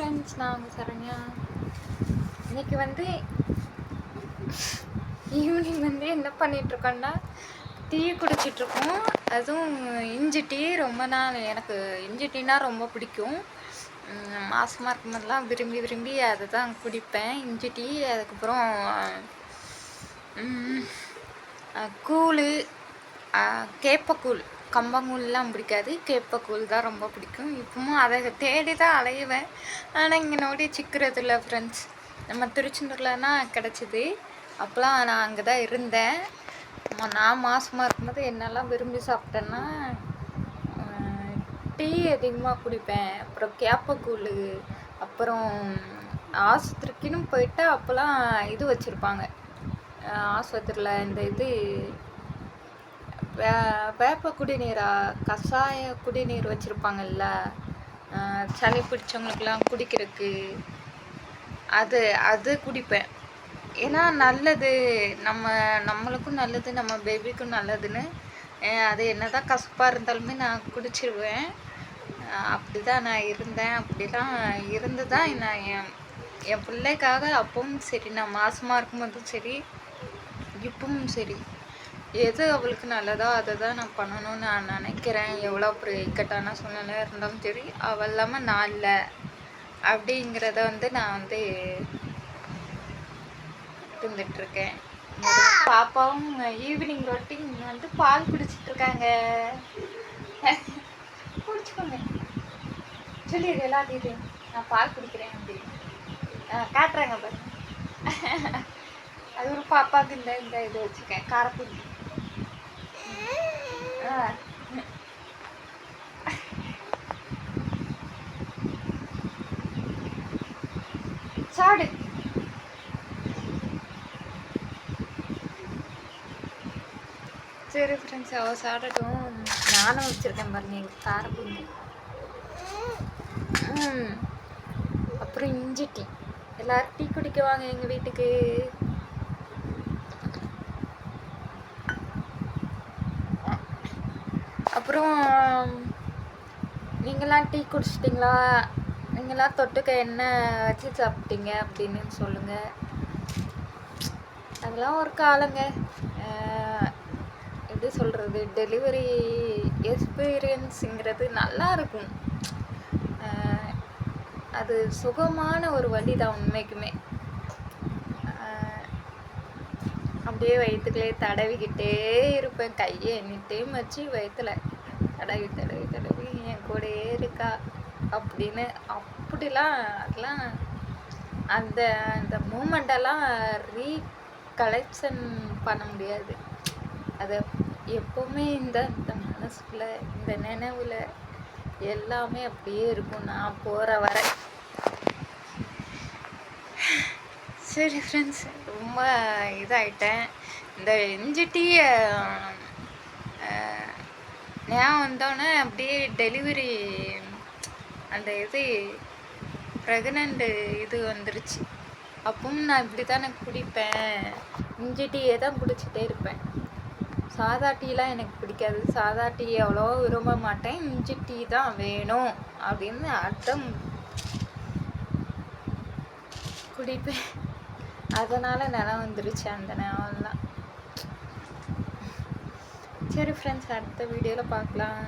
Friends, நான் உங்கள் சரண்யா. இன்றைக்கி வந்து ஈவினிங் வந்து என்ன பண்ணிகிட்ருக்கோன்னா டீ குடிச்சிட்ருக்கோம். அதுவும் இஞ்சி டீ. ரொம்ப நாள் எனக்கு இஞ்சி டீனா ரொம்ப பிடிக்கும். மாதமாக இருக்கும்போதெல்லாம் விரும்பி விரும்பி அதை தான் குடிப்பேன், இஞ்சி டீ. அதுக்கப்புறம் கூழ், கேப்பக்கூழ். கம்பங்கூழ்லாம் பிடிக்காது, கேப்பக்கூழ் தான் ரொம்ப பிடிக்கும். இப்பவும் அதை தேடி தான் அலையுவேன். ஆனால் இங்கே நோடி சிக்கிறது இல்லை ஃப்ரெண்ட்ஸ். நம்ம திருச்செந்தூர்லனா கிடச்சிது. அப்போலாம் நான் அங்கே தான் இருந்தேன். நான் மாதமாக இருக்கும்போது என்னெல்லாம் விரும்பி சாப்பிட்டேன்னா டீ அதிகமாக குடிப்பேன். அப்புறம் கேப்பக்கூழ். அப்புறம் ஆஸ்பத்திரிக்குன்னு போயிட்டு அப்போல்லாம் இது வச்சுருப்பாங்க ஆஸ்பத்திரியில், இந்த இது வேப்ப குடிநீரா, கஷாய குடிநீர் வச்சுருப்பாங்கல்ல, சளி பிடிச்சவங்களுக்கெல்லாம் குடிக்கிறதுக்கு. அது குடிப்பேன். ஏன்னா நல்லது, நம்மளுக்கும் நல்லது, நம்ம பேபிக்கும் நல்லதுன்னு. அது என்ன தான் கசப்பாக இருந்தாலுமே நான் குடிச்சிருவேன். அப்படி தான் நான் இருந்தேன். அப்படிலாம் இருந்து தான் நான் என் பிள்ளைக்காக அப்பவும் சரி, நான் மாதமாக இருக்கும்போதும் சரி, இப்பவும் சரி, எது அவளுக்கு நல்லதோ அதை தான் நான் பண்ணணும்னு நான் நினைக்கிறேன். எவ்வளோ ஒரு இக்கட்டான சூழ்நிலை இருந்தாலும் சரி, அவள் இல்லாமல் நான் இல்லை அப்படிங்கிறத வந்து நான் வந்து இருந்துகிட்ருக்கேன். பாப்பாவும் ஈவினிங் ரொட்டீன் வந்து பால் குடிச்சிட்ருக்காங்க. குடிச்சுக்கோங்க சொல்லிடு எல்லாத்தையும், நான் பால் குடிக்கிறேன் அப்படின்னு காட்டுறாங்க பாருங்க. அது ஒரு பாப்பாவுக்கு இந்த இது வச்சுருக்கேன், காரப்பூந்தி. சாடு. சரி ஃப்ரெண்ட்ஸ், அவள் சாடட்டும். நானும் வச்சுருக்கேன் பாருங்க எங்கள் காரப்பூந்தி. அப்புறம் இஞ்சி டீ. எல்லோரும் டீ குடிக்க வாங்க எங்கள் வீட்டுக்கு. அப்புறம் நீங்களாம் டீ குடிச்சிட்டிங்களா? நீங்களாம் தொட்டுக்க என்ன வச்சு சாப்பிட்டீங்க அப்படின்னு சொல்லுங்கள். அதெல்லாம் ஒரு காலங்க. எப்படி சொல்கிறது, டெலிவரி எக்ஸ்பீரியன்ஸுங்கிறது நல்லா இருக்கும். அது சுகமான ஒரு வழி தான் உண்மைக்குமே. அப்படியே வயிற்றுக்குள்ளே தடவிக்கிட்டே இருப்பேன், கையை எண்ணிட்டையும் வச்சு வயிற்றுல தடவி தடவி தடவி என் கூடயே இருக்கா அப்படின்னு. அப்படிலாம் அதெல்லாம் அந்த அந்த மூமெண்டெல்லாம் ரீகலெக்ஷன் பண்ண முடியாது. அதை எப்போவுமே இந்த மனசுக்குள்ளே, இந்த நினைவில் எல்லாமே அப்படியே இருக்கும் நான் போகிற வரை. சரி ஃப்ரெண்ட்ஸ், ரொம்ப இதாகிட்டேன். இந்த இஞ்சி டீயை ஞாபகம் வந்தோடனே அப்படியே டெலிவரி அந்த இது ப்ரெக்னென்ட்டு இது வந்துருச்சு. அப்பவும் நான் இப்படி தானே குடிப்பேன், இஞ்சி டீயை தான் குடிச்சிட்டே இருப்பேன். சாதா டீலாம் எனக்கு பிடிக்காது. சாதா டீ அவ்வளோ விரும்ப மாட்டேன். இஞ்சி டீ தான் வேணும் அப்படின்னு அர்த்தம் குடிப்பேன். அதனால் நிலம் வந்துருச்சு அந்த நிலம்லாம். சரி ஃப்ரெண்ட்ஸ், அடுத்த வீடியோவில் பார்க்கலாம்.